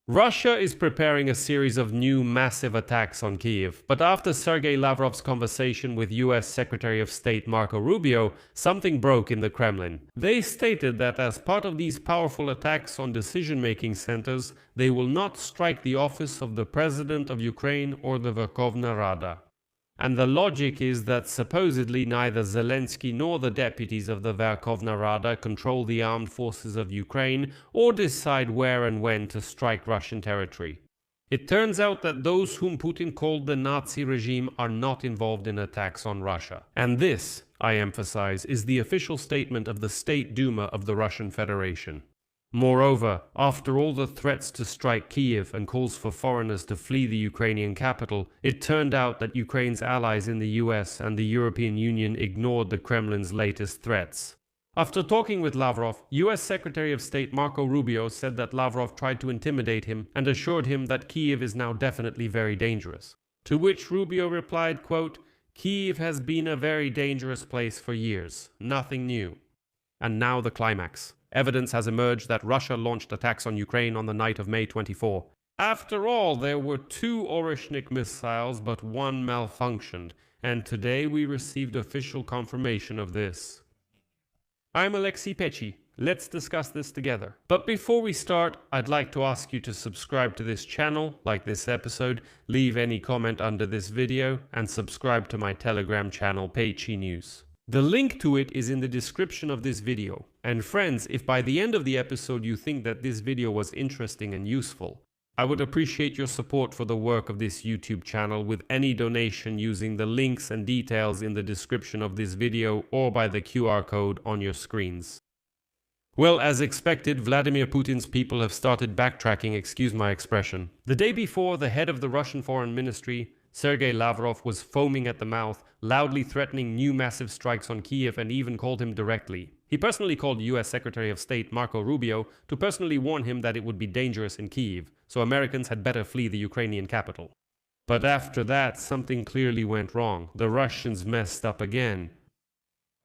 Russia is preparing a series of new massive attacks on Kyiv, but after Sergei Lavrov's conversation with US Secretary of State Marco Rubio, something broke in the Kremlin. They stated that as part of these powerful attacks on decision-making centers, they will not strike the office of the President of Ukraine or the Verkhovna Rada. And the logic is that supposedly neither Zelensky nor the deputies of the Verkhovna Rada control the armed forces of Ukraine or decide where and when to strike Russian territory. It turns out that those whom Putin called the Nazi regime are not involved in attacks on Russia. And this, I emphasize, is the official statement of the State Duma of the Russian Federation. Moreover, after all the threats to strike Kyiv and calls for foreigners to flee the Ukrainian capital, it turned out that Ukraine's allies in the US and the European Union ignored the Kremlin's latest threats. After talking with Lavrov, US Secretary of State Marco Rubio said that Lavrov tried to intimidate him and assured him that Kyiv is now definitely very dangerous. To which Rubio replied, quote, "Kyiv has been a very dangerous place for years. Nothing new." And now the climax. Evidence has emerged that Russia launched attacks on Ukraine on the night of May 24. After all, there were 2 Oreshnik missiles, but one malfunctioned, and today we received official confirmation of this. I'm Alexei Pechi. Let's discuss this together. But before we start, I'd like to ask you to subscribe to this channel, like this episode, leave any comment under this video, and subscribe to my Telegram channel, Pechi News. The link to it is in the description of this video. And friends, if by the end of the episode you think that this video was interesting and useful, I would appreciate your support for the work of this YouTube channel with any donation using the links and details in the description of this video or by the QR code on your screens. Well, as expected, Vladimir Putin's people have started backtracking, excuse my expression. The day before, the head of the Russian Foreign Ministry, Sergei Lavrov, was foaming at the mouth, loudly threatening new massive strikes on Kyiv and even called him directly. He personally called US Secretary of State Marco Rubio to personally warn him that it would be dangerous in Kyiv, so Americans had better flee the Ukrainian capital. But after that, something clearly went wrong. The Russians messed up again.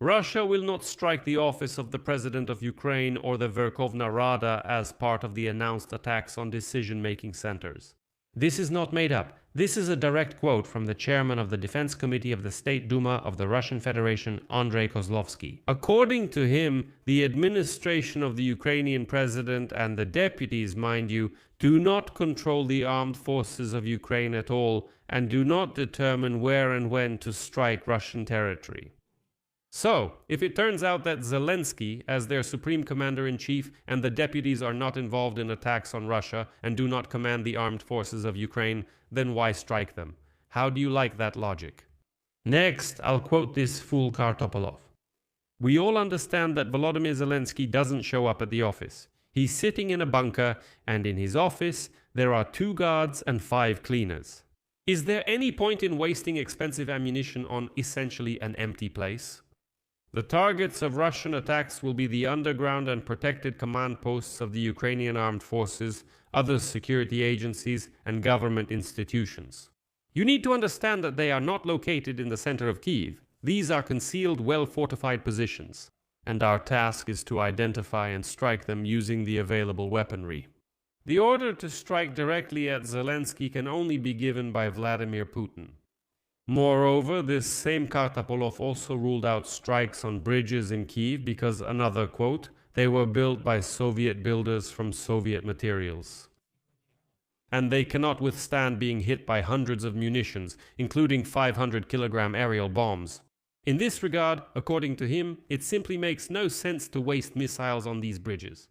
Russia will not strike the office of the President of Ukraine or the Verkhovna Rada as part of the announced attacks on decision-making centers. This is not made up. This is a direct quote from the chairman of the Defense Committee of the State Duma of the Russian Federation, Andrei Kozlovsky. According to him, the administration of the Ukrainian president and the deputies, mind you, do not control the armed forces of Ukraine at all and do not determine where and when to strike Russian territory. So, if it turns out that Zelensky, as their supreme commander-in-chief, and the deputies are not involved in attacks on Russia and do not command the armed forces of Ukraine, then why strike them? How do you like that logic? Next, I'll quote this fool Kartopolov. We all understand that Volodymyr Zelensky doesn't show up at the office. He's sitting in a bunker, and in his office, there are 2 guards and 5 cleaners. Is there any point in wasting expensive ammunition on essentially an empty place? The targets of Russian attacks will be the underground and protected command posts of the Ukrainian armed forces, other security agencies, and government institutions. You need to understand that they are not located in the center of Kyiv. These are concealed, well-fortified positions, and our task is to identify and strike them using the available weaponry. The order to strike directly at Zelensky can only be given by Vladimir Putin. Moreover, this same Kartopolov also ruled out strikes on bridges in Kyiv because, another quote, they were built by Soviet builders from Soviet materials. And they cannot withstand being hit by hundreds of munitions, including 500-kilogram aerial bombs. In this regard, according to him, it simply makes no sense to waste missiles on these bridges.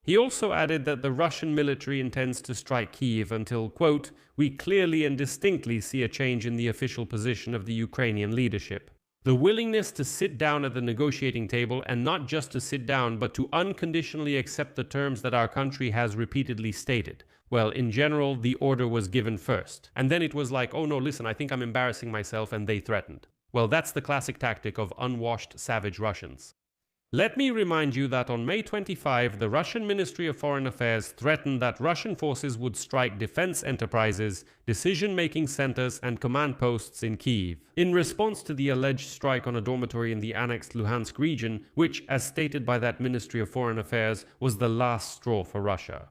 He also added that the Russian military intends to strike Kyiv until, quote, we clearly and distinctly see a change in the official position of the Ukrainian leadership. The willingness to sit down at the negotiating table, and not just to sit down, but to unconditionally accept the terms that our country has repeatedly stated. Well, in general, the order was given first. And then it was like, oh no, listen, I think I'm embarrassing myself, and they threatened. Well, that's the classic tactic of unwashed, savage Russians. Let me remind you that on May 25, the Russian Ministry of Foreign Affairs threatened that Russian forces would strike defense enterprises, decision-making centers, and command posts in Kyiv, in response to the alleged strike on a dormitory in the annexed Luhansk region, which, as stated by that Ministry of Foreign Affairs, was the last straw for Russia.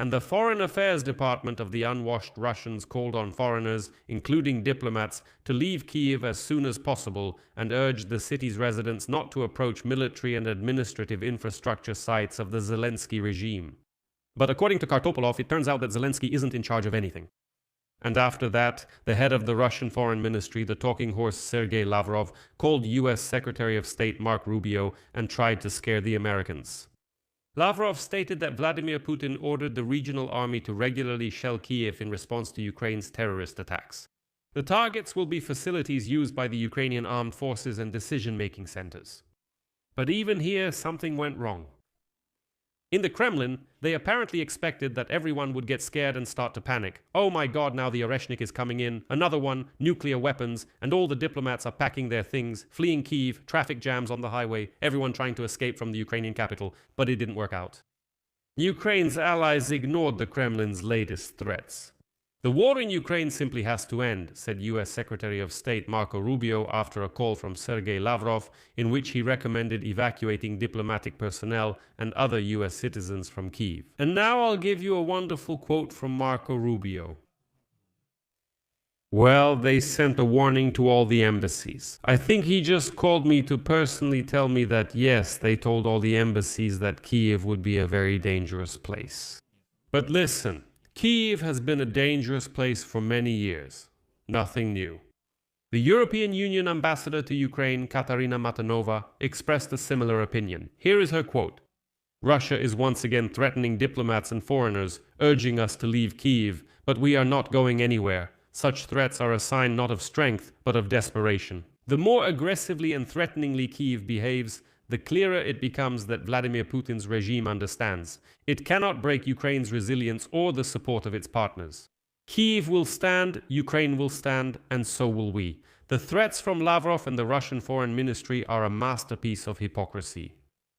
and the Foreign Affairs Department of the unwashed Russians called on foreigners, including diplomats, to leave Kyiv as soon as possible and urged the city's residents not to approach military and administrative infrastructure sites of the Zelensky regime. But according to Kartopolov, it turns out that Zelensky isn't in charge of anything. And after that, the head of the Russian Foreign Ministry, the talking horse Sergei Lavrov, called US Secretary of State Marco Rubio and tried to scare the Americans. Lavrov stated that Vladimir Putin ordered the regional army to regularly shell Kyiv in response to Ukraine's terrorist attacks. The targets will be facilities used by the Ukrainian armed forces and decision-making centers. But even here, something went wrong. In the Kremlin, they apparently expected that everyone would get scared and start to panic. Oh my god, now the Oreshnik is coming in, another one, nuclear weapons, and all the diplomats are packing their things, fleeing Kyiv, traffic jams on the highway, everyone trying to escape from the Ukrainian capital, but it didn't work out. Ukraine's allies ignored the Kremlin's latest threats. The war in Ukraine simply has to end, said US Secretary of State Marco Rubio after a call from Sergei Lavrov, in which he recommended evacuating diplomatic personnel and other US citizens from Kyiv. And now I'll give you a wonderful quote from Marco Rubio. Well, they sent a warning to all the embassies. I think he just called me to personally tell me that yes, they told all the embassies that Kyiv would be a very dangerous place. But listen. Kyiv has been a dangerous place for many years. Nothing new. The European Union ambassador to Ukraine, Katarina Matanova, expressed a similar opinion. Here is her quote. Russia is once again threatening diplomats and foreigners, urging us to leave Kyiv, but we are not going anywhere. Such threats are a sign not of strength, but of desperation. The more aggressively and threateningly Kyiv behaves, the clearer it becomes that Vladimir Putin's regime understands. It cannot break Ukraine's resilience or the support of its partners. Kyiv will stand, Ukraine will stand, and so will we. The threats from Lavrov and the Russian Foreign Ministry are a masterpiece of hypocrisy.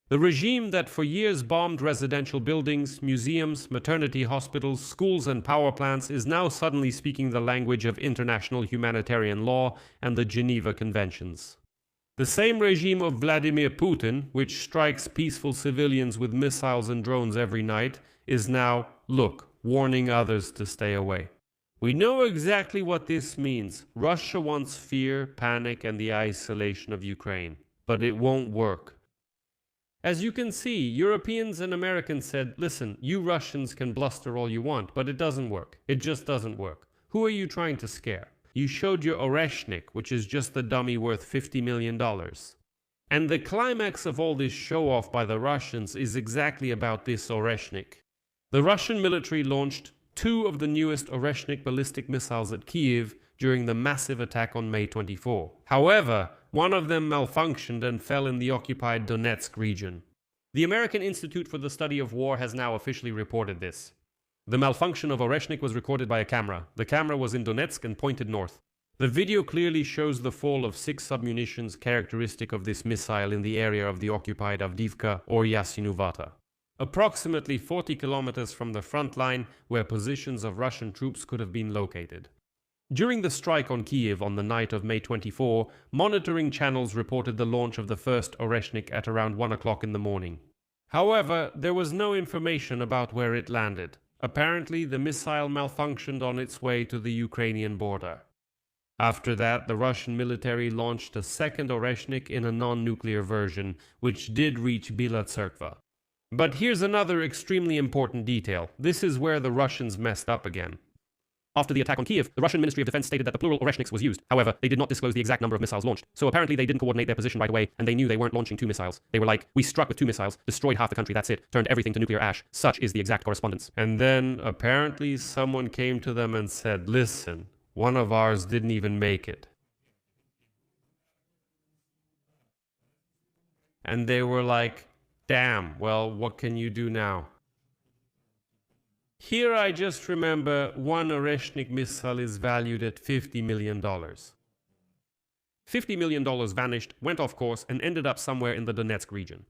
The regime that for years bombed residential buildings, museums, maternity hospitals, schools and power plants is now suddenly speaking the language of international humanitarian law and the Geneva Conventions. The same regime of Vladimir Putin, which strikes peaceful civilians with missiles and drones every night, is now, look, warning others to stay away. We know exactly what this means. Russia wants fear, panic, and the isolation of Ukraine. But it won't work. As you can see, Europeans and Americans said, listen, you Russians can bluster all you want, but it doesn't work. It just doesn't work. Who are you trying to scare? You showed your Oreshnik, which is just a dummy worth $50 million. And the climax of all this show-off by the Russians is exactly about this Oreshnik. The Russian military launched 2 of the newest Oreshnik ballistic missiles at Kyiv during the massive attack on May 24. However, one of them malfunctioned and fell in the occupied Donetsk region. The American Institute for the Study of War has now officially reported this. The malfunction of Oreshnik was recorded by a camera. The camera was in Donetsk and pointed north. The video clearly shows the fall of 6 submunitions characteristic of this missile in the area of the occupied Avdiivka or Yasinuvata, approximately 40 kilometers from the front line where positions of Russian troops could have been located. During the strike on Kyiv on the night of May 24, monitoring channels reported the launch of the first Oreshnik at around 1 o'clock in the morning. However, there was no information about where it landed. Apparently, the missile malfunctioned on its way to the Ukrainian border. After that, the Russian military launched a second Oreshnik in a non-nuclear version, which did reach Bila Tserkva. But here's another extremely important detail. This is where the Russians messed up again. After the attack on Kyiv, the Russian Ministry of Defense stated that the plural Oreshniks was used. However, they did not disclose the exact number of missiles launched. So apparently they didn't coordinate their position right away, and they knew they weren't launching 2 missiles. They were like, we struck with 2 missiles, destroyed half the country, that's it, turned everything to nuclear ash. Such is the exact correspondence. And then, apparently, someone came to them and said, listen, one of ours didn't even make it. And they were like, damn, well, what can you do now? Here I just remember one Oreshnik missile is valued at $50 million. $50 million vanished, went off course, and ended up somewhere in the Donetsk region.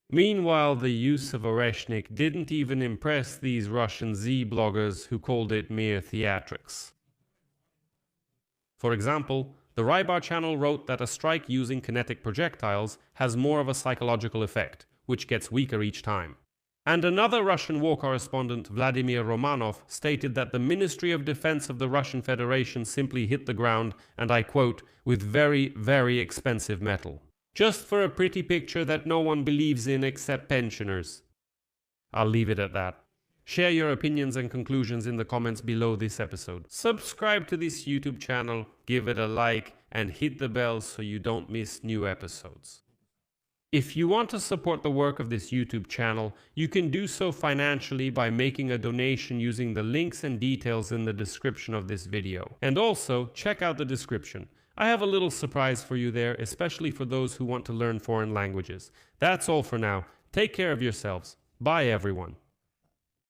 Meanwhile, the use of Oreshnik didn't even impress these Russian Z-bloggers who called it mere theatrics. For example, the Rybar channel wrote that a strike using kinetic projectiles has more of a psychological effect, which gets weaker each time. And another Russian war correspondent, Vladimir Romanov, stated that the Ministry of Defense of the Russian Federation simply hit the ground, and I quote, with very, very expensive metal. Just for a pretty picture that no one believes in except pensioners. I'll leave it at that. Share your opinions and conclusions in the comments below this episode. Subscribe to this YouTube channel, give it a like, and hit the bell so you don't miss new episodes. If you want to support the work of this YouTube channel, you can do so financially by making a donation using the links and details in the description of this video. And also, check out the description. I have a little surprise for you there, especially for those who want to learn foreign languages. That's all for now. Take care of yourselves. Bye everyone.